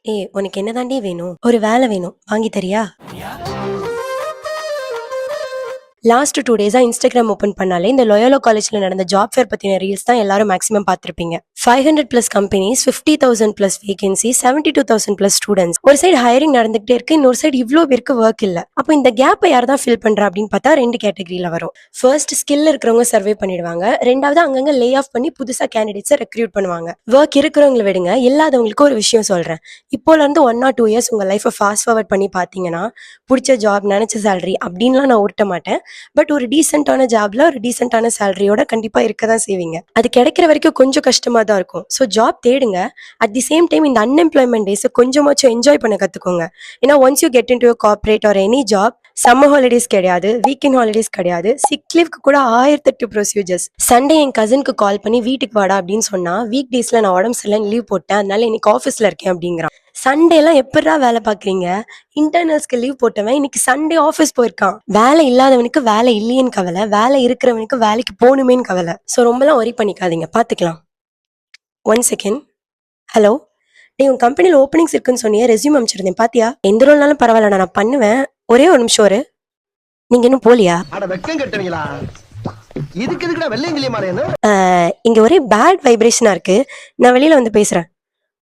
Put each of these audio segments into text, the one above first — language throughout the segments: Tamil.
ஏய் உனக்கு என்னதாண்டி வேணும்? ஒரு வேலை வேணும். வாங்கி தரியா? லாஸ்ட் 2 டேஸா இன்ஸ்டாகிராம் ஓப்பன் பண்ணாலே இந்த லொயோலா காலேஜ்ல நடந்த ஜாப் ஃபேர் பத்தின ரீல்ஸ் தான் எல்லாரும் மேக்ஸிமம் பார்த்திருப்பீங்க. 500 plus companies, 50,000 plus vacancy, 72,000 plus students. ஒரு சைடு ஹையரிங் நடந்துகிட்டே இருக்கு, இன்னொரு சைடு இவ்ளோ பேருக்கு ஒர்க் இல்ல. அப்போ இந்த கேப்பை யார் தான் ஃபில் பண்றா அப்படின்னு பார்த்தா 2 கேட்டகரியில வரும். ஃபர்ஸ்ட் ஸ்கில் இருக்கிறவங்க சர்வே பண்ணிடுவாங்க. ரெண்டாவது அங்கங்க லே ஆஃப் பண்ணி புதுசா கேண்டிடேட்ஸை ரெக்ரூட் பண்ணுவாங்க. ஒர்க் இருக்கிறவங்களை விடுங்க, இல்லாதவங்களுக்கு ஒரு விஷயம் சொல்றேன். இப்போல இருந்து 1 or 2 இயர்ஸ் உங்க லைஃபை ஃபாஸ்ட் ஃபார்வர்ட் பண்ணி பார்த்தீங்கன்னா, பிடிச்ச ஜாப், நினைச்ச சேலரி அப்படின்லாம் நான் உருட்ட மாட்டேன். பட் ஒரு டீசென்டான ஜாப்ல ஒரு டீசென்டான சேலரியோட கண்டிப்பா இருக்க தான் செய்வீங்க. அது கிடைக்கிற வரைக்கும் கொஞ்சம் கஷ்டமா தான் இருக்கும். ஸோ ஜாப் தேடுங்க. அட் தி சேம் டைம் இந்த அன்எம்ப்ளாய்மெண்ட் டேஸை கொஞ்சமாச்சும் என்ஜாய் பண்ண கத்துக்கோங்க. ஏன்னா once you get in to corporate or any job, summer holidays கிடையாது, வீக்கெண்ட் ஹாலிடேஸ் கிடையாது, சிக் லீவ்க்கு கூட 1008 ப்ரொசீஜர்ஸ். சண்டே என் கசினுக்கு கால் பண்ணி வீட்டுக்கு வாடா அப்படின்னு சொன்னா, வீக் டேஸ்ல நான் உடம்பு சரியில்லைன்னு லீவ் போட்டேன், அதனால இன்னைக்கு ஆஃபீஸ்ல இருக்கேன் அப்படிங்கிறான். சண்டே எல்லாம் எப்படா வேலை பாக்குறீங்க? இன்டர்னல்ஸ்க்கு லீவ் போட்டவன் இன்னைக்கு சண்டே ஆஃபீஸ் போயிருக்கான். வேலை இல்லாதவனுக்கு வேலை இல்லையேன்னு கவலை, வேலை இருக்கிறவனுக்கு வேலைக்கு போகணுமேன்னு கவலை. ஸோ ரொம்பலாம் ஒரி பண்ணிக்காதீங்க, பாத்துக்கலாம். 1 செகண்ட். ஹலோ, டேய் உன் கம்பெனியில் ஓப்பனிங்ஸ் இருக்குன்னு சொன்னியே, ரெஸ்யூம் அனுப்பிச்சிருந்தேன் பாத்தியா? எந்த ரோல்னாலும் பரவாயில்ல, நான் பண்ணுவேன். ஒரே ஒரு நிமிஷம் இரு. நீங்க இன்னும் போலியா? இங்க ஒரே பேட் வைப்ரேஷனா இருக்கு, நான் வெளியில வந்து பேசுறேன்.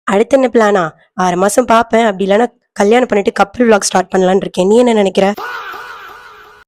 அடுத்து என்ன பிளானா? 6 மாசம் பாப்பேன், அப்படி இல்லைன்னா கல்யாணம் பண்ணிட்டு கப்பல் vlog ஸ்டார்ட் பண்ணலான்னு இருக்கேன். நீ என்ன நினைக்கிற?